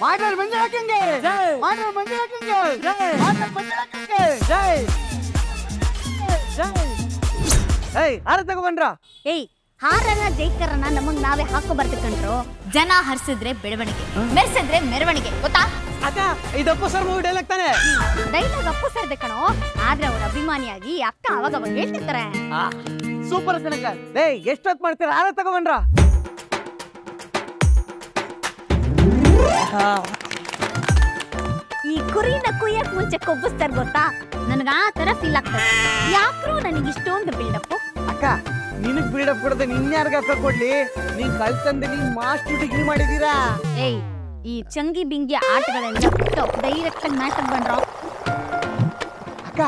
ಮಾಟರ್ ಮಂಜು ಹಾಕಂಗೆ ಮಾಟರ್ ಮಂಜು ಹಾಕಂಗೆ ಮಾಟರ್ ಮಂಜು ಹಾಕಂಗೆ ಜೈ ಜೈ ಏಯ್ ಹಾರ ತಗೊಂಡ್ರ ಏಯ್ ಹಾರನ ಜೈಕರನ್ನ ನಮಗ್ ನಾವೇ ಹಾಕೋ ಬರ್ತಿಕಂಡ್ರು ಜನ ಹರ್ಸಿದ್ರೆ ಬೆಳವಣಿಗೆ ಮೆರ್ಸಿದ್ರೆ ಮೆರವಣಿಗೆ ಗೊತ್ತಾ ಅಕ್ಕ ಇದಪ್ಪ ಸರ್ ಮೂವಿ ಡೈಲಾಗ್ ತಾನೆ ಡೈಲಾಗ್ ಅಪ್ಪು ಸರ್ದೆ ಕಣೋ ಆದ್ರೆ ಅವ್ರ ಅಭಿಮಾನಿಯಾಗಿ ಅಕ್ಕ ಅವಾಗ ಅವಾಗ ಹೇಳ್ತಿರ್ತಾರೆ ಸೂಪರ್ ಕಣಕ್ಕ ಏಯ್ ಎಷ್ಟೊತ್ತು ಮಾಡ್ತೀರಾ ಹಾರ ತಗೊಂಡ್ರ ಈ ಕುರಿನ ಕುಯ್ಯಕ್ ಮುಂಚೆ ಕೊಬ್ಬಿಸ್ತಾರ ಗೊತ್ತಾ ನನಗ ಆ ತರ ಫೀಲ್ ಆಗ್ತದೆ ಯಾಕ್ರೂ ನನಗೆ ಇಷ್ಟೊಂದು ಬಿಲ್ಡಪ್ ಅಕ್ಕ ನಿನಗ್ ಬಿಲ್ಡಪ್ ಕೊಡದೆ ನಿನ್ಯಾರ್ಗ ಅಕ್ಕ ಕೊಡ್ಲಿ ನೀನ್ ಕಲ್ತಂದೆ ನೀನ್ ಮಾಸ್ಟರ್ ಡಿಗ್ರಿ ಮಾಡಿದೀರಾ ಏಯ್ ಈ ಚಂಗಿ ಬಿಂಗಿ ಆಟಗಳೆಲ್ಲ ಬಿಟ್ಟು ಡೈರೆಕ್ಟ್ ಆಗಿ ಮ್ಯಾಟರ್ ಬಂಡ್ರೋ ಅಕ್ಕ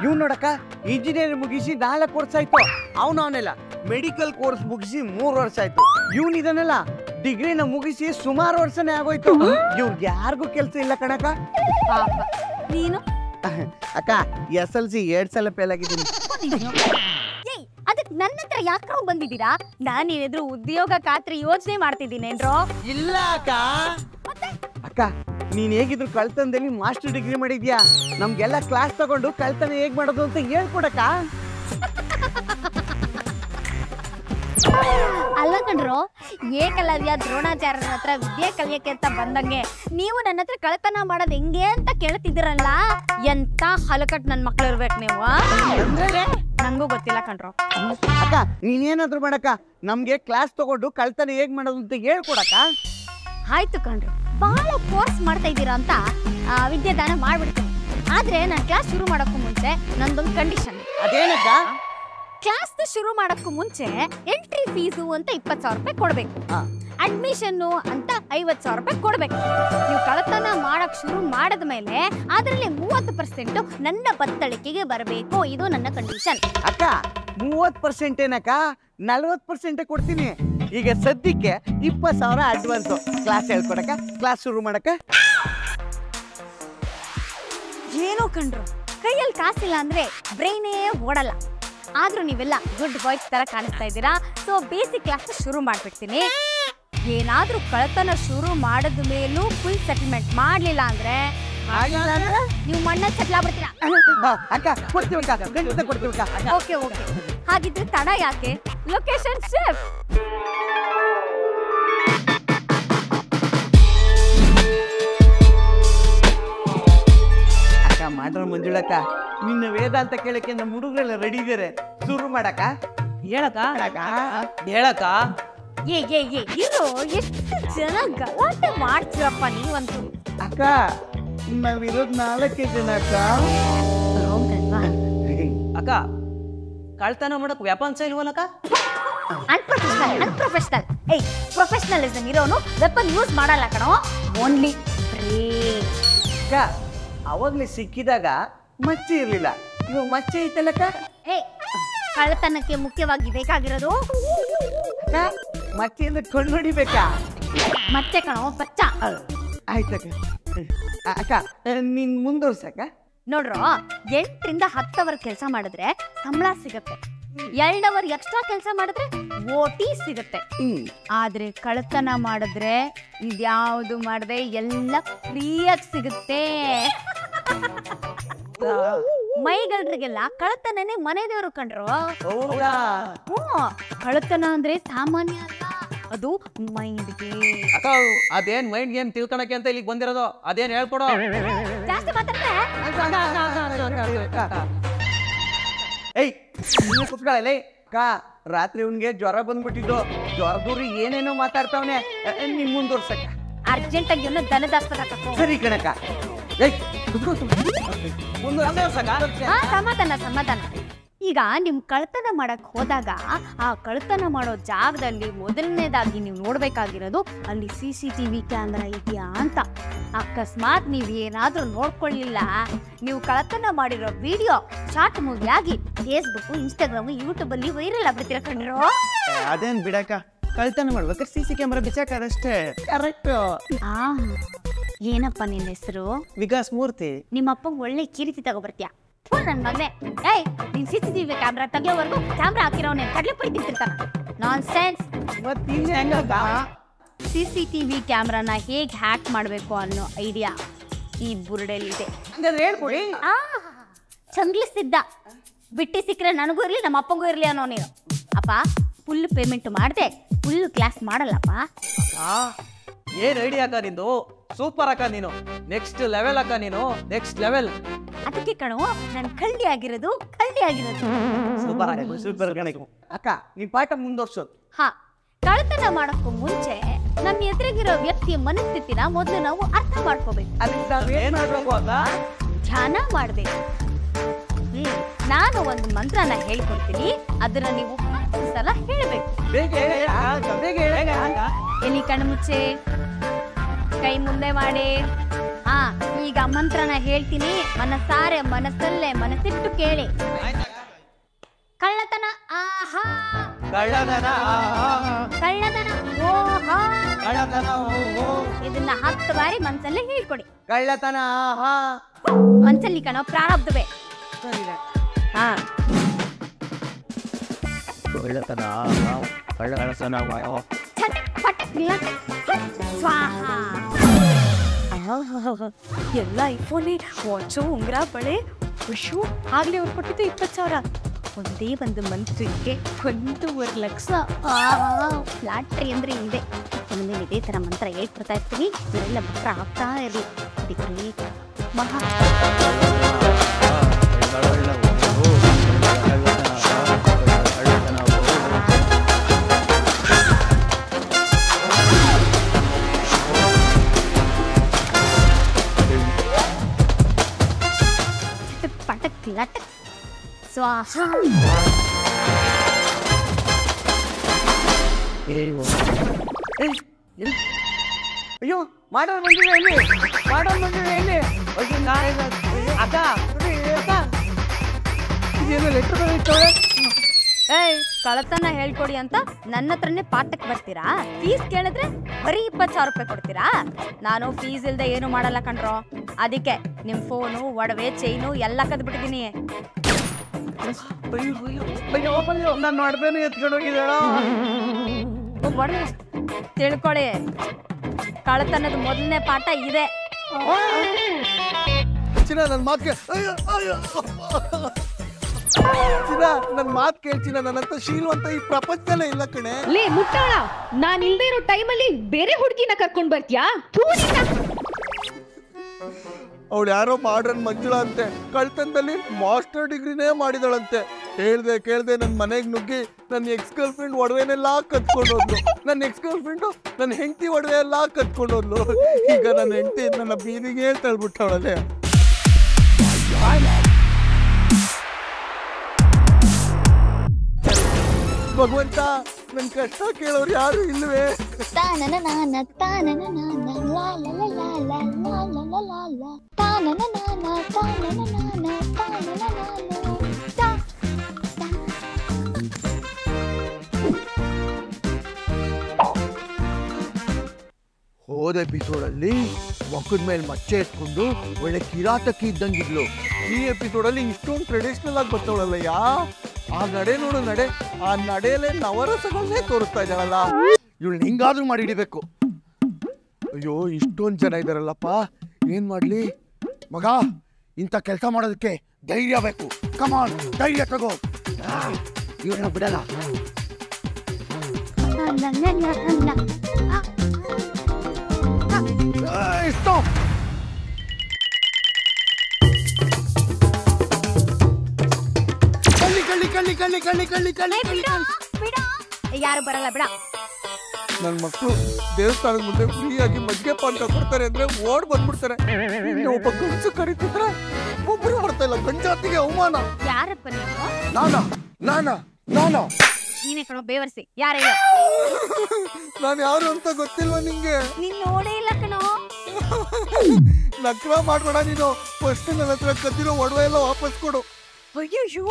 ಇವ್ ನೋಡಕ್ಕ ಇಂಜಿನಿಯರ್ ಮುಗಿಸಿ 4 ವರ್ಷ ಆಯ್ತು ಅವನಲ್ಲ ಮೆಡಿಕಲ್ ಕೋರ್ಸ್ ಮುಗಿಸಿ 3 ವರ್ಷ ಆಯ್ತು ಇವ್ನ ಇದನ್ನಲ್ಲ ಡಿಗ್ರಿನ ಮುಗಿಸಿ ಸುಮಾರು ವರ್ಷನೇ ಆಗೋಯ್ತು ಇವ್ರಿಗೆ ಯಾರಿಗೂ ಕೆಲ್ಸ ಇಲ್ಲ ಕಣಕ್ಕ ಪಾಪ ನೀನು ಅಕ್ಕ SLC 2 ಸಲ ಫೇಲ್ ಆಗಿದ್ದೀನಿ ಏಯ್ ಅದಕ್ಕೆ ನನ್ನ ಹತ್ರ ಯಾಕ್ರೋ ಬಂದಿದ್ದೀರಾ ನಾನೇನಾದ್ರೂ ಉದ್ಯೋಗ ಖಾತ್ರಿ ಯೋಚನೆ ಮಾಡ್ತಿದ್ದೀನೇನ್ರೋ ಇಲ್ಲ ಅಕ್ಕ ಅಕ್ಕ ನೀನ್ ಹೇಗಿದ್ರು ಕಳ್ತನದಲ್ಲಿ ಮಾಸ್ಟರ್ ಡಿಗ್ರಿ ಮಾಡಿದ್ಯಾ ನಮ್ಗೆಲ್ಲ ಕ್ಲಾಸ್ ತಗೊಂಡು ಕಳ್ತನ ಹೇಗ್ ಮಾಡೋದು ಅಂತ ಹೇಳ್ಕೊಡಕ್ಕ ಅಲ್ಲ ಕಣ್ರು ಏಕಲವ್ಯ ದ್ರೋಣಾಚಾರ್ಯರ ಹತ್ರ ವಿದ್ಯೆ ಕಲಿಯಕ್ಕೆ ಅಂತ ಬಂದಂಗೆ ನೀವು ನನ್ನ ಹತ್ರ ಕಳ್ತನ ಮಾಡೋದು ಹೆಂಗೆ ಅಂತ ಕೇಳ್ತಿದ್ದೀರಲ್ಲ ಎಂತ ಹಲಕಟ್ ನನ್ ಮಕ್ಳು ಇರ್ಬೇಕು ನೀವು ನಂಗೂ ಗೊತ್ತಿಲ್ಲ ಕಣ್ರು ಅಕ್ಕ ನೀನೇನಾದ್ರು ಮಾಡಕ್ಕ ನಮ್ಗೆ ಕ್ಲಾಸ್ ತಗೊಂಡು ಕಳ್ತನ ಹೇಗ್ ಮಾಡೋದು ಅಂತ ಹೇಳ್ಕೊಡಕ್ಕ ಆಯ್ತು ಕಣ್ರು ಬಹಳ ಫೋರ್ಸ್ ಮಾಡ್ತಾ ಇದ್ದೀರಾ ಅಂತ ವಿದ್ಯಾದಾನ ಮಾಡ್ಬಿಡ್ತೀನಿ ಆದ್ರೆ ನಾನು ಕ್ಲಾಸ್ ಶುರು ಮಾಡೋಕ್ಕೂ ಮುಂಚೆ ನಂದೊಂದು ಕಂಡೀಷನ್ ಅದೇನಕ್ಕ ಕ್ಲಾಸ್ ಶುರು ಮಾಡೋಕ್ಕೂ ಮುಂಚೆ ಎಂಟ್ರಿ ಫೀಸು ಅಂತ 20,000 ರೂಪಾಯಿ ಕೊಡ್ಬೇಕು ಅಡ್ಮಿಷನ್ ಅಂತ 50,000 ರೂಪಾಯಿ ಕೊಡ್ಬೇಕು ನೀವು ಕಳತನ ಮಾಡಕ್ ಶುರು ಮಾಡಿದ ಮೇಲೆ ಅದರಲ್ಲಿ 30% ನನ್ನ ಬತ್ತಳಿಕೆಗೆ ಬರಬೇಕು ಇದು ನನ್ನ ಕಂಡೀಷನ್ ಅಕ್ಕ 30% ಏನಕ್ಕ 40% ಕೊಡ್ತೀನಿ ಈಗ ಸದ್ಯಕ್ಕೆ 20,000 ಅಡ್ವಾನ್ಸ್ ಕ್ಲಾಸ್ ಹೇಳ್ಕೊಡಕ್ಕ ಕ್ಲಾಸ್ ಶುರು ಮಾಡಕ್ಕ ಏನೋ ಕಂಡ್ರು ಕೈಯಲ್ಲಿ ಕಾಸಿಲ್ಲ ಅಂದ್ರೆ ಬ್ರೈನೇ ಓಡಲ್ಲ ಆದ್ರೂ ನೀವೆಲ್ಲ ಗುಡ್ ಬಾಯ್ಸ್ ತರ ಕಾಣಿಸ್ತಾ ಇದ್ದೀರಾ ಸೊ ಬೇಸಿಕ್ ಕ್ಲಾಸ್ ಶುರು ಮಾಡ್ಬಿಡ್ತೀನಿ ಏನಾದ್ರೂ ಕಳತನ ಶುರು ಮಾಡಿದ ಮೇಲೂ ಫುಲ್ ಸೆಟಲ್ಮೆಂಟ್ ಮಾಡ್ಲಿಲ್ಲ ಅಂದ್ರೆ ನೀವು ಮಣ್ಣ ಸೆಟ್ಲ್ ಆಗ್ಬಿಡ್ತೀರಾ ಅಕ್ಕ ಕೊಡ್ತೀವಕ್ಕ ಖಂಡಿತ ಕೊಡ್ತೀವಕ್ಕ ಓಕೆ ಓಕೆ ಹಾಗಿದ್ರೆ ತಡ ಯಾಕೆ ಲೊಕೇಶನ್ ಶಿಫ್ಟ್ ಅಕ್ಕ ಮಾಡ್ರ ಮಂಜುಳಕ್ಕ ನಿನ್ನ ವೇದಾಂತ ಕೇಳಕ್ಕೆ ನಮ್ಮ ಹುಡುಗರೆಲ್ಲ ರೆಡಿ ಇದಾರೆ ಶುರು ಮಾಡಕ್ಕ ಹೇಳಕ್ಕ ಏ ಇರೋ ಎಷ್ಟು ಜನ ಗಲಾಟೆ ಮಾಡ್ತೀರಪ್ಪ ನೀವಂತೂ ಅಕ್ಕ ನಾವಿರೋದ್ 4 ಜನ ಅಕ್ಕ ಅಕ್ಕ ಕಳ್ತನ ಮಾಡಕ್ ವ್ಯಾಪಾರ ಇಲ್ವಲ್ಲಕ್ಕ ಅನ್ಪ್ರೊಫೆಷನಲ್ ಏಯ್ ಪ್ರೊಫೆಷನಲಿಸಮ್ ಇರೋನು ವೆಪನ್ ಯೂಸ್ ಮಾಡಲ್ಲ ಕಣೋ ಓನ್ಲಿ ಅಕ್ಕ ಅವಾಗ್ಲೇ ಸಿಕ್ಕಿದಾಗ ಮಚ್ಚೆ ಇರ್ಲಿಲ್ಲ ಇವಾಗ ಮಚ್ಚೆ ಐತಲ್ಲಕ್ಕ ಏಯ್ ಕಳ್ಳತನಕ್ಕೆ ಮುಖ್ಯವಾಗಿ ಬೇಕಾಗಿರೋದು ಅಕ್ಕ ಮಚ್ಚೆಯಿಂದ ಕಣ್ಣು ಹೊಡಿಬೇಕಾ ಮತ್ತೆ ಕಣೋ ಬಚ್ಚ ಆಯ್ತಕ್ಕ ಅಕ್ಕ ನೀನ್ ಮುಂದುವರ್ಸಕ್ಕ ನೋಡ್ರೋ 8ರಿಂದ 10 ಅವರ್ ಕೆಲಸ ಮಾಡಿದ್ರೆ ಸಂಬಳ ಸಿಗತ್ತೆ 2 ಅವರ್ ಎಕ್ಸ್ಟ್ರಾ ಕೆಲಸ ಮಾಡಿದ್ರೆ ಓಟಿ ಸಿಗತ್ತೆ ಆದ್ರೆ ಕಳ್ಳತನ ಮಾಡಿದ್ರೆ ಇದ್ಯಾವುದು ಮಾಡದೆ ಎಲ್ಲ ಫ್ರೀಯಾಗಿ ಸಿಗುತ್ತೆ ಮೈಗಳ್ರಿಗೆಲ್ಲ ಕಳ್ಳತನನೇ ಮನೆ ದೇವರು ಕಂಡ್ರು ಕಳ್ಳತನ ಅಂದ್ರೆ ಸಾಮಾನ್ಯ ಅಲ್ಲ ಅದು ಮೈಂಡ್ಗೆ ಅಕ್ಕ ಅದೇನ್ ಮೈಂಡ್ ಏನ್ ತಿಳ್ಕೊಳಕ್ಕೆ ಅಂತ ಇಲ್ಲಿಗೆ ಬಂದಿರೋದು ಅದೇನ್ ಹೇಳ್ಕೊಡೋ ಜಾಸ್ತಿ ಮಾತಾಡ್ರೆ ಏಯ್ ಕುತ್ಕೊಳ್ಳ ಅಕ್ಕ ರಾತ್ರಿ ಅವನ್ಗೆ ಜ್ವರ ಬಂದ್ಬಿಟ್ಟಿದ್ದು ಜ್ವರದೂರಿ ಏನೇನೋ ಮಾತಾಡ್ತಾವನೆ ನಿನ್ ಮುಂದುವರ್ಸಕ್ಕ ಅರ್ಜೆಂಟ್ ಆಗಿ ದನದ ಆಸ್ಪತ್ರೆ ಸರಿ ಕಣಕ್ಕ ಸಮಾಧಾನ ಈಗ ನಿಮ್ ಕಳ್ತನ ಮಾಡಕ್ ಹೋದಾಗ ಆ ಕಳ್ತನ ಮಾಡೋ ಜಾಗದಲ್ಲಿ ಮೊದಲನೇದಾಗಿ ನೀವು ನೋಡ್ಬೇಕಾಗಿರೋದು ಅಲ್ಲಿ CCTV ಕ್ಯಾಮ್ರಾ ಇದೆಯಾ ಅಂತ ಅಕಸ್ಮಾತ್ ನೀವ್ ಏನಾದ್ರೂ ನೋಡ್ಕೊಳ್ಳಿಲ್ಲ ನೀವು ಕಳ್ತನ ಮಾಡಿರೋ ವಿಡಿಯೋ ಶಾರ್ಟ್ ಮೂವಿ ಆಗಿ ಫೇಸ್ಬುಕ್ ಇನ್ಸ್ಟಾಗ್ರಾಮ್ ಯೂಟ್ಯೂಬ್ ಅಲ್ಲಿ ವೈರಲ್ ಆಗ್ಬಿಡ್ತೀರ ಕಣ್ಣಿರೋ ಅದೇನ್ ಬಿಡಕ್ಕ ಕಳ್ತನ ಮಾಡ್ಬೇಕಾದ್ರೆ CC ಕ್ಯಾಮ್ರಾ ಬಿಸಾಕದಷ್ಟೇ ಕರೆಕ್ಟ್ ಏನಪ್ಪ ನಿನ್ನ ಹೆಸರು ವಿಕಾಸ್ ಮೂರ್ತಿ ನಿಮ್ಮಪ್ಪ ಒಳ್ಳೆ ಕೀರ್ತಿ ತಗೋಬರ್ತೀಯ ನನ್ ಮಗನೆ. ಏಯ್ ನೀನ್ CCTV ಕ್ಯಾಮ್ರಾ ತೆಗಿಯೋವರೆಗೂ ಕ್ಯಾಮ್ರಾ ಹಾಕಿರೋನೆ ಕಡ್ಲೆ ಪುರಿ ತಿಂತಿರ್ತಾನ. ನಾನ್ ಸೆನ್ಸ್. ಮತ್ತಿನ್ ಹೆಂಗಕ್ಕ? CCTV ಕ್ಯಾಮ್ರಾನ ಹೇಗ್ ಹ್ಯಾಕ್ ಮಾಡ್ಬೇಕು ಅನ್ನೋ ಐಡಿಯಾ ಈ ಬುರುಡೆಲಿದೆ. ಹಂಗಾದ್ರೆ ಹೇಳ್ಕೊಡಿ. ಚಂಗ್ಲಿಸಿದ್ದ ಬಿಟ್ಟಿ ಸಿಕ್ಕರೆ ನನಗೂ ಇರ್ಲಿ ನಮ್ಮ ಅಪ್ಪಂಗೂ ಇರ್ಲಿ ಅನ್ನೋ ನೀನು. ಅಪ್ಪ ಫುಲ್ ಪೇಮೆಂಟ್ ಮಾಡ್ದೆ ಫುಲ್ ಕ್ಲಾಸ್ ಮಾಡಲ್ಲಪ್ಪ. ಏನ್ ಐಡಿಯಾ ಅಕ್ಕ ನಿಂದು, ಸೂಪರ್ ಅಕ್ಕ ನೀನು, ನೆಕ್ಸ್ಟ್ ಲೆವೆಲ್ ಅಕ್ಕ ನೀನು, ನೆಕ್ಸ್ಟ್ ಲೆವೆಲ್. ಅದಕ್ಕೆ ಕಣೋ ನಾನು ಕಳ್ಳಿ ಆಗಿರೋದು. ಸೂಪರ್ ಸೂಪರ್ ಅಕ್ಕ ನೀನ್ ಪಾಠ ಮುಂದುವರ್ಸೋದು. ಹಾ, ಕಳ್ತನ ಮಾಡೋಕ್ಕೂ ಮುಂಚೆ ನಮ್ಮ ಎದುರಿಗಿರೋ ವ್ಯಕ್ತಿಯ ಮನಸ್ಥಿತಿನ ಮೊದಲು ನಾವು ಅರ್ಥ ಮಾಡ್ಕೋಬೇಕು. ಅದಕ್ಕೆ ನಾವ್ ಏನ್ ಮಾಡ್ಬೇಕು ಅಕ್ಕ? ಧ್ಯಾನ ಮಾಡ್ಬೇಕು. ನಾನು ಒಂದು ಮಂತ್ರನ ಹೇಳ್ಕೊಡ್ತೀನಿ, ಅದನ್ನ ನೀವು 10 ಸಲ ಹೇಳ್ಬೇಕು. ಬೇಗ ಹೇಳ. ಎಲ್ಲಿ ಕಣ್ಣು ಮುಚ್ಚೆ, ಕೈ ಮುಂದೆ ಮಾಡಿ. ಹಾ, ಈಗ ಮಂತ್ರನ ಹೇಳ್ತೀನಿ, ಮನಸಾರೆ ಮನಸ್ಸಲ್ಲೇ ಮನಸ್ಸಿಟ್ಟು ಕೇಳಿ. ಕಳ್ಳತನ ಆಹಾ, ಕಳ್ಳತನ ಕಳ್ಳತನ ಓಹಾ. ಕಳ್ಳತನ ಓಹೋ. ಇದನ್ನ 10 ಬಾರಿ ಮನ್ಸಲ್ಲೇ ಹೇಳ್ಕೊಡಿ. ಕಳ್ಳತನ ಆಹಾ. ಮನ್ಸಲ್ಲಿ ಕಣೋ ಪ್ರಾರಬ್ಧವೇ. ಹಾ, ಕಳ್ಳತನ ಆಹಾ. ಕಳ್ಳತನ ಛಟ್ ಪಟ್ ಲಟ್ ಸ್ವಾಹ. ಎಲ್ಲ ಐಫೋನೇ, ವಾಚು, ಉಂಗ್ರ, ಬಳೆ, ಖುಷು. ಆಗ್ಲೇ ಅವ್ರು ಕೊಟ್ಟಿದ್ದು 20,000. ಒಂದೇ ಒಂದು ಮಂತ್ರಕ್ಕೆ 1.5 ಲಕ್ಷ. ಫ್ಲಾಟ್ರಿ ಅಂದ್ರೆ ಇದೆ. ಮುಂದೆ ಇದೇ ತರ ಮಂತ್ರ ಹೇಳ್ಕೊಡ್ತಾ ಇರ್ತೀನಿ, ಇವರೆಲ್ಲ ಮಂತ್ರ ಆಗ್ತಾ ಇರಲಿ. ಅದಕ್ಕೆ ಮಹಾ ಪಟಕ್ ಲಟಕ್ ಸ್ವಾಹ. ಅಯ್ಯೋ ಮಾಡೋದು ಬಂದಿದೆ ಎಲ್ಲಿ? ಅಕ್ಕ ಇದೇನು ಲೆಟ್ರ್ ಬರೀತವ್ರೆ? ಏಯ್, ಕಳತನ ಹೇಳ್ಕೊಡಿ ಅಂತ ನನ್ನ ಹತ್ರನೇ ಪಾಠಕ್ಕೆ ಬರ್ತೀರಾ? ಫೀಸ್ ಕೇಳಿದ್ರೆ ಬರೀ 20,000 ರೂಪಾಯಿ ಕೊಡ್ತೀರಾ? ನಾನು ಫೀಸ್ ಇಲ್ದೆ ಏನು ಮಾಡಲ್ಲ ಕಣ್ರೋ. ಅದಕ್ಕೆ ನಿಮ್ ಫೋನು, ಒಡವೆ, ಚೈನು ಎಲ್ಲ ಕದ್ಬಿಟ್ಟಿದೀನಿ. ನನ್ನ ಒಡವೆನೂ ಎತ್ಕೊಂಡು ಹೋಗಿದ್ದಾಳ. ಒಡವೆ ತಿಳ್ಕೊಳ್ಳಿ, ಕಳತನದ ಮೊದಲನೇ ಪಾಠ ಇದೆ. ಚಿನ್ನ ನನ್ನ ಮಾತು ನನ್ನ ಮಾತು ಕೇಳ್ಚಿನ, ನನ್ನಂತ ಶೀಲವಂತ ಈ ಪ್ರಪಂಚದಲ್ಲೇ ಇಲ್ಲ ಕಣೆ. ಲೇ ಮುಟ್ಟಾಳ, ನಾನ್ ಇಲ್ದೇ ಇರೋ ಟೈಮಲ್ಲಿ ಬೇರೆ ಹುಡುಗಿನ ಕರ್ಕೊಂಡ್ ಬರ್ತೀಯಾ? ಅವಳು ಯಾರೋ ಮಾಡ್ರನ್ ಮಂಜುಳಾ ಅಂತೆ, ಕಳ್ತನದಲ್ಲಿ ಮಾಸ್ಟರ್ ಡಿಗ್ರಿನೇ ಮಾಡಿದಳಂತೆ. ಕೇಳ್ದೆ ನನ್ನ ಮನೆಗೆ ನುಗ್ಗಿ ನನ್ನ ಎಕ್ಸ್ ಗರ್ಲ್ ಫ್ರೆಂಡ್ ಒಡವೆನೆಲ್ಲ ಕತ್ಕೊಂಡೋದ್ಲು. ನನ್ನ ಎಕ್ಸ್ ಗರ್ಲ್ ಫ್ರೆಂಡು ನನ್ನ ಹೆಂಡತಿ ಒಡವೆ ಎಲ್ಲ ಕತ್ಕೊಂಡೋದ್ಲು. ಈಗ ನನ್ನ ಹೆಂಡತಿ ನನ್ನ ಬೀದಿಗೆ ತಳ್ಬಿಟ್ಟವಳದೆ. ಭಗವಂತ, ನನ್ನ ಕಷ್ಟ ಕೇಳೋರು ಯಾರು ಇಲ್ವೇ? ಹೋದ ಎಪಿಸೋಡಲ್ಲಿ ಮುಖದ ಮೇಲೆ ಮಚ್ಚೆ ಎತ್ಕೊಂಡು ಒಳ್ಳೆ ಕಿರಾತಕಿ ಇದ್ದಂಗಿದ್ಲು. ಈ ಎಪಿಸೋಡಲ್ಲಿ ಇಷ್ಟೊಂದು ಟ್ರೆಡಿಷನಲ್ ಆಗಿ ಬರ್ತವಳಲ್ಲಯ್ಯ. ಆ ನಡೆ ನೋಡು, ಆ ನಡೆಯಲ್ಲೇ ನವರಸಗಳನ್ನೇ ತೋರಿಸ್ತಾ ಇದ್ದಾಳಲ್ಲ. ಇವಳು ಹಿಂಗಾದ್ರೂ ಮಾಡಿ ಹಿಡಿಬೇಕು. ಅಯ್ಯೋ, ಇಷ್ಟೊಂದು ಜನ ಇದ್ದಾರಲ್ಲಪ್ಪ, ಏನ್ ಮಾಡ್ಲಿ ಮಗ? ಇಂಥ ಕೆಲಸ ಮಾಡೋದಕ್ಕೆ ಧೈರ್ಯ ಬೇಕು. ಕಮಾನ್, ಧೈರ್ಯ ತಗೋ. ಇವಳನ್ನ ಬಿಡಲ್ಲ. ಸ್ಟಾಪ್. ಯಾರು ಬರಲ್ಲ ಬಿಡ. ನನ್ನ ಮಕ್ಕಳು ದೇವಸ್ಥಾನದ ಮುಂದೆ ಫ್ರೀಯಾಗಿ ಮದ್ಯಪಾನ ಕೊಡ್ತಾರೆ ಅಂದ್ರೆ ಓಡ್ ಬಂದ್ಬಿಡ್ತಾರೆ. ಒಬ್ಬ ಗಂಡಸು ಕರೀತಿದ್ರೆ ಒಬ್ಬರು ಬರ್ತಾ ಇಲ್ಲ. ಗಂಜಾತಿಗೆ ಅವಮಾನ. ಯಾರಪ್ಪ ನೀವು? ನಾನಾ ನೀನೇ ಕಣೋ ಬೇವರ್ಸಿ. ಯಾರ? ನಾನು ಯಾರು ಅಂತ ಗೊತ್ತಿಲ್ವಾ ನಿಂಗೆ? ನೀನ್ ನೋಡೇ ಇಲ್ಲ ಕಣೋ. ನಕ್ರ ಮಾಡ್ಬೇಡ ನೀನು. ಫಸ್ಟ್ ನನ್ನ ಹತ್ರ ಕದ್ದಿರೋ ಒಡವೆ ಎಲ್ಲ ವಾಪಸ್ ಕೊಡು. ಅಯ್ಯೋ,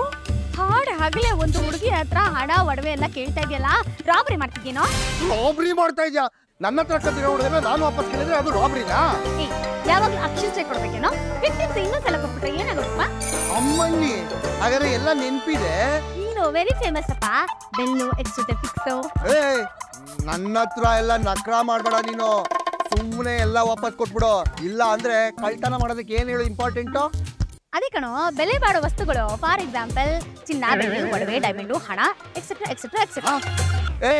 ಹಾಡ್ ಹಗಲೇ ಒಂದು ಹುಡುಗಿ ಹತ್ರ ಹಣ ಒಡವೆ ಎಲ್ಲ ಕೇಳ್ತಾ ಇದೆಯಲ್ಲ, ರಾಬರಿ ಮಾಡ್ತಿದ್ದೀನೋ? ರಾಬರಿ ಮಾಡ್ತಾ ಇದ್ಯಾ? ನನ್ನ ಹತ್ರ ಕತ್ತಿಗೆ ಹೊಡೆದ್ರೆ ನಾನು ವಾಪಸ್ ಕೇಳಿದ್ರೆ ಅದು ರಾಬ್ರಿನಾ? ಯಾವಾಗ್ಲೂ ಅಕ್ಷಿಂತೆ ಕೊಡ್ಬೇಕೇನೋ? ಇನ್ನೊಂದ್ಸಲ ಕೊಟ್ಬಿಟ್ರೆ ಏನಾಗುತ್ತಪ್ಪ? ಅಮ್ಮಣ್ಣಿ ಹಾಗಾದ್ರೆ ಎಲ್ಲ ನೆನ್ಪಿದೆ. ನೀನು ವೆರಿ ಫೇಮಸ್ ಅಪ್ಪ. Bell extra fix. ಏ ನನ್ನ ಹತ್ರ ಎಲ್ಲ ನಕ್ರ ಮಾಡ್ಬೇಡ ನೀನು. ಸುಮ್ಮನೆ ಎಲ್ಲ ವಾಪಸ್ ಕೊಟ್ಬಿಡು. ಇಲ್ಲ ಅಂದ್ರೆ ಕಳ್ತನ ಮಾಡೋದಕ್ಕೆ ಏನ್ ಹೇಳು ಇಂಪಾರ್ಟೆಂಟು? ಅದೇ ಕಣೋ, ಬೆಲೆ ಬಾಳೋ ವಸ್ತುಗಳು. ಫಾರ್ ಎಕ್ಸಾಂಪಲ್ ಚಿನ್ನ, ಬೆಳ್ಳಿ, ಒಡವೆ, ಡೈಮಂಡು, ಹಣ, ಎಕ್ಸೆಟ್ರಾ ಎಕ್ಸೆಟ್ರಾ ಎಕ್ಸೆಟ್ರಾ. ಏ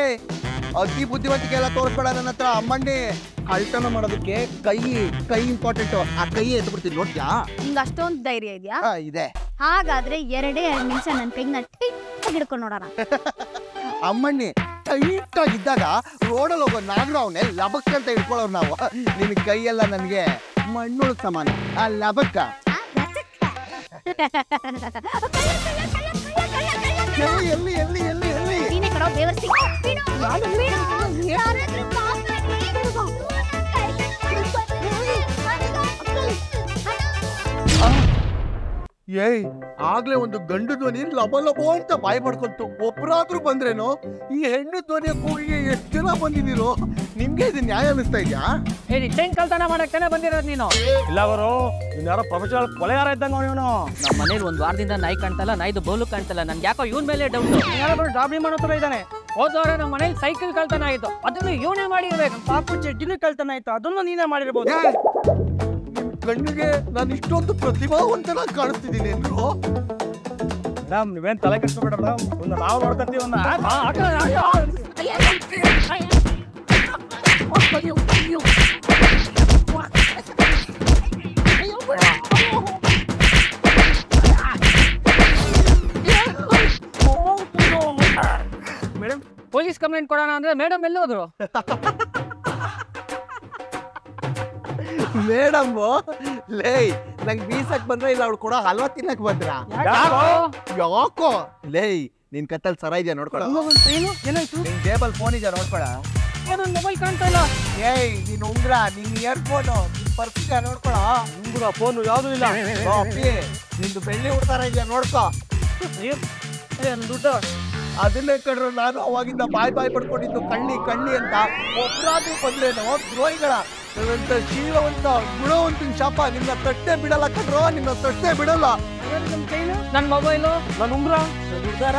ಅತಿ ಬುದ್ಧಿವಂತಿಕೆ ಎಲ್ಲ ತೋರಿಸ್ಬೇಡ ನನ್ನ ಹತ್ರ. ಅಮ್ಮಣ್ಣಿ ಕಳ್ತನ ಮಾಡೋದಕ್ಕೆ ಕೈ ಇಂಪಾರ್ಟೆಂಟು. ಆ ಕೈ ಎತ್ಬಿಡ್ತೀನಿ ನೋಡ್ತೀಯಾ? ನಿಂಗೆ ಅಷ್ಟೊಂದು ಧೈರ್ಯ ಇದೆಯಾ? ಇದೆ. ಹಾಗಾದ್ರೆ 2 ನಿಮಿಷ ನನ್ನ ಕೈನ ಟೈಟ್ ಹಿಡ್ಕೊಂಡು ನೋಡೋಣ. ಅಮ್ಮಣ್ಣಿ ಟೈಟ್ ಆಗಿದ್ದಾಗ ರೋಡಲ್ಲಿ ಹೋಗೋ ನಾಗರು ಅವನೇ ಲಬಕ್ ಅಂತ ಇಟ್ಕೊಳ್ಳೋರು ನಾವು. ನಿನ್ ಕೈಯೆಲ್ಲ ನನಗೆ ಮಣ್ಣುಳ ಸಮಾನ. ಆ ಲಬಕ್ಕ ಎಲ್ಲಿ ಎಲ್ಲಿ ಎಲ್ಲಿ ಎಲ್ಲಿ ನೀನೇ ಕಣೋ ಬೇವರ್ಸಿ. ಏಯ್ ಆಗ್ಲೇ ಒಂದು ಗಂಡು ಧ್ವನಿ ಲಬ ಲಬೋ ಅಂತ ಬಾಯಿ ಪಡ್ಕೊಂತು. ಒಬ್ರಾದ್ರೂ ಬಂದ್ರೇನು? ಈ ಹೆಣ್ಣು ಧ್ವನಿಯ ಕೂಗಿಗೆ ಎಷ್ಟು ಜನ ಬಂದಿದ್ದೀರೋ? ನಿಮ್ಗೆ ಇದು ನ್ಯಾಯ ಅನಿಸ್ತಾ ಇದೆಯಾ? ಚೈನ್ ಕಳ್ತನ ಮಾಡಕ್ಕೆ ಬಂದಿರೋದು ನೀನು? ಇಲ್ಲ ಅವರು ಯಾರೋ ಪ್ರೊಫೆಷನಲ್ ಕೊಲೆಗಾರ ಇದ್ದಂಗ ಇವನು. ನಮ್ಮ ಮನೇಲಿ 1 ವಾರದಿಂದ ನಾಯಿ ಕಾಣ್ತಲ್ಲ, ನಾಯ್ದು ಬೋಲು ಕಾಣ್ತಲ್ಲ. ನನ್ಗೆ ಯಾಕೋ ಇವನ್ ಮೇಲೆ ಡೌಟ್. ಯಾರೋ ಡ್ರಾಬಿ ಮಾಡೋ ತರ ಇದ್ದಾನೆ. ಹೋದವ್ರೆ ನಮ್ಮ ಮನೇಲಿ ಸೈಕಲ್ ಕಳ್ತನ ಆಯ್ತು, ಅದನ್ನು ಇವನೇ ಮಾಡಿರ್ಬೇಕು. ಪಾಪು ಚಡ್ಡಿನೂ ಕಳ್ತನ ಆಯ್ತು, ಅದನ್ನು ನೀನೇ ಮಾಡಿರ್ಬೋದು. ಕಣ್ಣಿಗೆ ನಾನು ಇಷ್ಟೊಂದು ಪ್ರತಿಭಾವಂತನಾಗಿ ಕಾಣಿಸ್ತಿದ್ದೀನಿ ಅಂದ್ರು. ಮೇಡಮ್ ನೀವೇನ್ ತಲೆ ಕೆಡಿಸ್ಬೇಡ ಮೇಡಮ್, ಒಂದು ನಾವು ನೋಡ್ಕೊಂತೀವಿ. ಮೇಡಮ್ ಪೊಲೀಸ್ ಕಂಪ್ಲೇಂಟ್ ಕೊಡೋಣ ಅಂದ್ರೆ ಮೇಡಮ್ ಎಲ್ಲೋದ್ರು? ಮೇಡಮ್ ಲೇ ನಂಗೆ ಬೀಸಕ್ ಬಂದ್ರ ಇಲ್ಲ ಅವ್ಳು ಕೂಡ ಹಲ್ವಾ ತಿನ್ನಕ್ ಬಂದ್ರ? ಯಾಕೋ ಲೇ ನಿನ್ ಕತ್ತಲ್ ಸರ ಇದೆಯಾ ನೋಡ್ಕೊಳ. ಏನಾಯ್ತು? ನಿನ್ ಟೇಬಲ್ ಫೋನ್ ಇದೆಯಾ ನೋಡ್ಕೊಳ. ಮೊಬೈಲ್ ಕಾಣ್ತಾ ಇಲ್ಲ. ಏಯ್ ನಿನ್ ಉಂಗ್ರ, ನಿನ್ ಇಯರ್ಫೋನು, ನಿನ್ ಪರ್ಸ್ ಇದೆಯಾ ನೋಡ್ಕೊಳ. ಉಂಗುರ ಫೋನು ಯಾವ್ದು ಇಲ್ಲ. ನಿಂದು ಬೆಳ್ಳಿ ಉಡ್ತಾರ ಇದೆಯಾ ನೋಡ್ಕೊ. ದುಡ್ಡು ಅದನ್ನೇ ಕಡ್ರು ನಾನು ಅವಾಗಿಂದ ಬಾಯ್ ಪಡ್ಕೊಂಡಿದ್ದು ಕಳ್ಳಿ ಅಂತ. ಒಬ್ರಾದ್ರೂ ಬಂದ್ರೇನೋ ದ್ರೋಹಿಗಳ ಶೀಲವಂತ ಗುಣವಂತಿನ ಶಾಪ ನಿನ್ನ ತಟ್ಟೆ ಬಿಡಲ್ಲ ಕಡ್ರೋ, ನಿನ್ನ ತಟ್ಟೆ ಬಿಡಲ್ಲ. ನನ್ನ ಮೊಬೈಲು, ನನ್ನ ಉಂಗ್ರ, ದುಡ್ದಾರ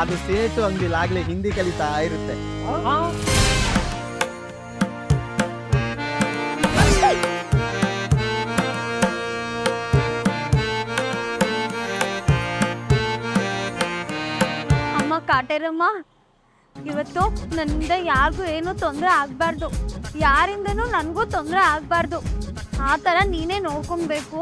ಅದು ಸೇಟು ಅಂಗಡಿಲಿ ಆಗ್ಲೇ ಹಿಂದಿ ಕಲಿತಾ ಇರುತ್ತೆ. ಅಮ್ಮ ಕಾಟೇರಮ್ಮ, ಇವತ್ತು ನನ್ನಿಂದ ಯಾರಿಗೂ ಏನೂ ತೊಂದರೆ ಆಗ್ಬಾರ್ದು, ಯಾರಿಂದನೂ ನನಗೂ ತೊಂದರೆ ಆಗ್ಬಾರ್ದು. ಆ ಥರ ನೀನೇ ನೋಡ್ಕೊಬೇಕು.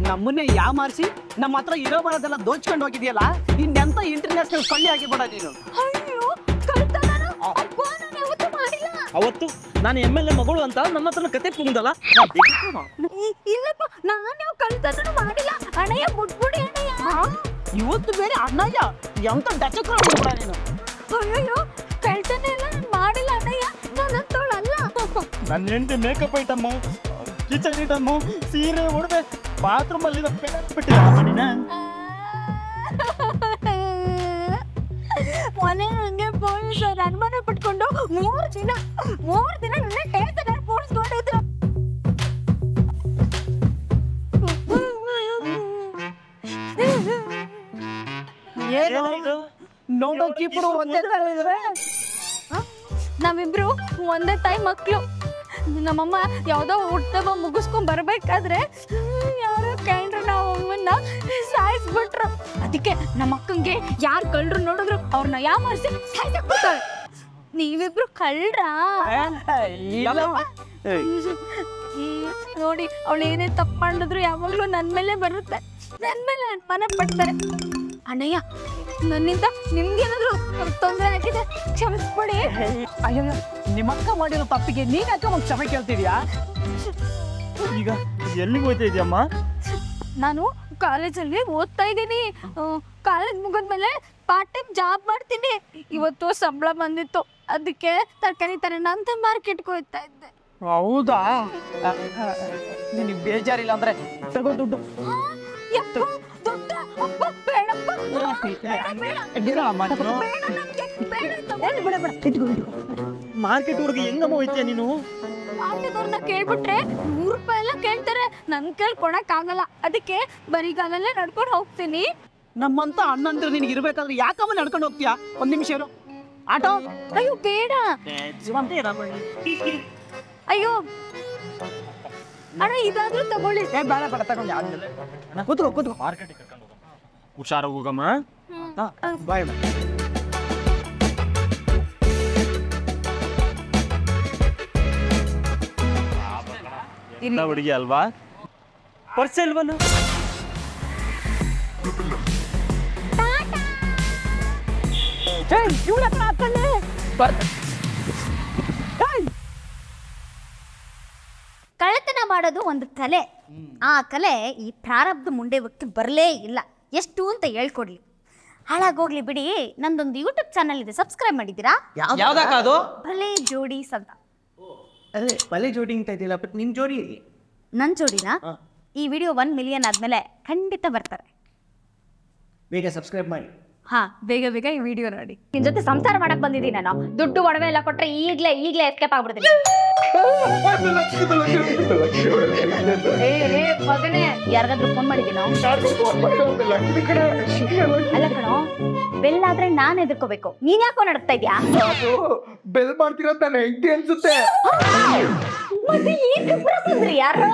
ನಮ್ಮನ್ನೇ ಯಾಮಾರಿಸಿ ನಮ್ಮ ಹತ್ರ ಇರೋ ಬರೋದೆಲ್ಲ ದೋಚ್ಕೊಂಡು ಹೋಗಿದ್ಯಲ್ಲ, ಇನ್ನೆಂತ ಇಂಟರ್ನ್ಯಾಷನಲ್ ಕಳ್ಳಿ ಆಗಿಬೇಡ ನೀನು. ಅವತ್ತು ನಾನು MLA ಮಗಳು ಅಂತ ನನ್ನ ಹತ್ರ ಕತೆ ಕುಂದಲ್ಲ. ಇಲ್ಲಪ್ಪ, ನಾನು ಕಳ್ತನ ಮಾಡಿಲ್ಲ ಅಣ್ಣಯ್ಯ, ಬಿಟ್ಬಿಡಿ ಅಣ್ಣಯ್ಯ. ಇವತ್ತು ಬೇರೆ ಅಣ್ಣಯ್ಯ ಎಂತ ಡಚಕ್ರ ಮಾಡ್ಬೇಡ ನೀನು. ಅಯ್ಯೋ, ಕಳ್ತನ ಎಲ್ಲ ನಾನು ಮಾಡಿಲ್ಲ ಅಣ್ಣಯ್ಯ, ನಾನು ಅಂತೋಳಲ್ಲ. ನನ್ನ ಹೆಂಡತಿ ಮೇಕಪ್ ಐಟಮ್, ಕಿಚನ್ ಐಟಮ್, ಸೀರೆ, ಉಡುವೆ, ಬಾತ್ರೂಮ್ ಅಲ್ಲಿ ಮೊನ್ನೆ ನನಗೆ ಪೊಲೀಸರು ಅನುಮಾನ ಪಟ್ಕೊಂಡು 3 ದಿನ ನನ್ನ ಟೇಸ್ಟ್ ಪೋಡಿಸ್ಕೊಂಡಿದ್ರು. ನೋಡೋಕಿಬ್ರು ಒಂದೇ ತರ ಇದ್ರೆ. ನಾವಿಬ್ರು ಒಂದೇ ತಾಯಿ ಮಕ್ಕಳು. ನಮ್ಮಮ್ಮ ಯಾವುದೋ ಹುಟ್ಟುಹಬ್ಬ ಮುಗಿಸ್ಕೊಂಡ್ ಬರ್ಬೇಕಾದ್ರೆ ಯಾರೋ ಕಂಡ್ರು ನಾವು ಅಮ್ಮನ್ನ ಸಾಯಿಸ್ಬಿಟ್ರು. ಅದಕ್ಕೆ ನಮ್ಮ ಅಕ್ಕಂಗೆ ಯಾರು ಕಳ್ಳರು ನೋಡಿದ್ರು ಅವ್ರನ್ನ ಯಾಮಾರಿಸಿ ಸಾಯಿಸ್ಬಿಡ್ತಾಳೆ. ನೀವಿಬ್ರು ಕಳ್ರಾ? ನೋಡಿ, ಅವಳು ಏನೇ ತಪ್ಪು ಮಾಡಿದ್ರು ಯಾವಾಗ್ಲೂ ನನ್ನ ಮೇಲೆ ಬರುತ್ತೆ, ನನ್ನ ಮೇಲೆ ಅನುಮಾನ ಪಡ್ತಾರೆ. ಅಣ್ಣಯ್ಯ, ನನ್ನಿಂದ ನಿಮ್ಗೇನಾದ್ರು ತೊಂದರೆ ಆಗಿದೆ, ಕ್ಷಮಿಸ್ಬಿಡಿ. ಅಯ್ಯೋ, ನಿಮ್ಮಕ್ಕ ಮಾಡಿರೋ ತಪ್ಪಿಗೆ ನೀನ್ಯಾಕೆ ಒಂದು ಕ್ಷಮೆ ಕೇಳ್ತಿದ್ಯಾ? ಈಗ ಎಲ್ಲಿಗೆ ಹೋಗ್ತಾ ಇದೆಯಮ್ಮ? ನಾನು ಕಾಲೇಜಲ್ಲಿ ಓದ್ತಾ ಇದ್ದೀನಿ. ಕಾಲೇಜ್ ಮುಗಿದ್ಮೇಲೆ ಪಾರ್ಟ್ ಟೈಮ್ ಜಾಬ್ ಮಾಡ್ತೀನಿ. ಇವತ್ತು ಸಂಬಳ ಬಂದಿತ್ತು, ಅದಕ್ಕೆ ತರಕಾರಿ ತರೋಣ ಅಂತ ಮಾರ್ಕೆಟ್ಗೆ ಹೋಗ್ತಾ ಇದ್ದೆ. ಹೌದಾ ನಿನಗೆ ಬೇಜಾರಿಲ್ಲ ಅಂದ್ರೆ ತಗೋ ದುಡ್ಡು ಮಾರ್ಕೆಟ್ ಊರಿಗೆ ಹೆಂಗಮ್ಮ ಹೋಯ್ತೀಯ ನೀನು? ಮಾರ್ಕೆಟ್ವ್ರನ್ನ ಕೇಳ್ಬಿಟ್ರೆ 100 ರೂಪಾಯಿ ಎಲ್ಲ ಕೇಳ್ತಾರೆ. ನನ್ ಕೇಳ್ಕೊಳಕ್ ಆಗಲ್ಲ, ಅದಕ್ಕೆ ಬರಿಗಾಲಲ್ಲೇ ನಡ್ಕೊಂಡು ಹೋಗ್ತೀನಿ. ನಮ್ಮಂತ ಅಣ್ಣಂದ್ರೆ ನಿನಗೆ ಇರ್ಬೇಕಾದ್ರೆ ಯಾಕಮ್ಮ ನಡ್ಕೊಂಡು ಹೋಗ್ತೀಯಾ? ಒಂದ್ ನಿಮಿಷ ಇರು. ಆಟೋ? ಅಯ್ಯೋ ಬೇಡ. ಅಯ್ಯೋ ಅಣ್ಣ ಇದಾದ್ರೂ ತಗೊಳ್ಳಿ. ಬೇಡ ಬೇಡ ತಗೊಂಡು ಆದ್ಮೇಲೆ ಕೂತ್ಕೋ ಮಾರ್ಕೆಟಿಗೆ ಕರ್ಕೊಂಡು ಹೋಗಮ್ಮ. ಹುಷಾರಾಗಿ ಹೋಗಮ್ಮ. ಬಾಯ್ ಬಾಯ್. ಇಲ್ಲ ಹುಡುಗಿ ಅಲ್ವಾ? ಪರ್ಸ್ ಇಲ್ವಲ್ಲ? ಕಳ್ಳತನ ಮಾಡೋದು ಒಂದು ಕಲೆ. ಆ ಕಲೆ ಈ ಪ್ರಾರಬ್ಧ ಮುಂಡೆವಕ್ಕೆ ಬರಲೇ ಇಲ್ಲ. ಎಷ್ಟು ಅಂತ ಹೇಳ್ಕೊಡ್ಲಿ. ಹಾಳಾಗೋಗ್ಲಿ ಬಿಡಿ. ನಂದೊಂದು ಯೂಟ್ಯೂಬ್ ಚಾನಲ್ ಇದೆ, ಸಬ್ಸ್ಕ್ರೈಬ್ ಮಾಡಿದ್ದೀರಾ? ಯಾವ್ದಕ್ಕ ಅದು? ಭಲೆ ಜೋಡಿ ಅಂತ. ಅದೇ ಭಲೆ ಜೋಡಿ ಅಂತ ಇದೆಯಲ್ಲ, ಬಟ್ ನಿನ್ ಜೋಡಿ ನನ್ನ ಜೋಡಿನಾ? ಈ ವಿಡಿಯೋ 1 ಮಿಲಿಯನ್ ಆದ್ಮೇಲೆ ಖಂಡಿತ ಬರ್ತಾರೆ. ಬೇಗ ಸಬ್ಸ್ಕ್ರೈಬ್ ಮಾಡಿ. ಹಾ, ಬೇಗ ಬೇಗ ಈ ವಿಡಿಯೋ ನೋಡಿ. ನಿನ್ ಜೊತೆ ಸಂಸಾರ ಮಾಡಕ್ ಬಂದಿದ್ದೀನಿ ನಾನು. ದುಡ್ಡು ಒಡವೆ ಎಲ್ಲ ಕೊಟ್ರೆ ಈಗ್ಲೇ ಎಸ್ಕೇಪ್ ಆಗ್ಬಿಡ್ತೀನಿ. ಯಾರಿಗಾದ್ರೂ ಫೋನ್ ಮಾಡಿದ್ದೀನೋ? ಅಲ್ಲ ಕಣೋ, ಬೆಲ್ ಆದ್ರೆ ನಾನ್ ಎದುರ್ಕೋಬೇಕು. ನೀನ್ ಯಾಕೋ ನಡ್ತಾ ಇದ್ಯಾ? ಬೆಲ್ ಮಾಡ್ತಿರೋ ತಾನೆ ಹೆಂಡತಿ ಅನ್ಸುತ್ತೆ. ಮತ್ತೆ ಈ ಸುಂದ್ರಿ ಯಾರು?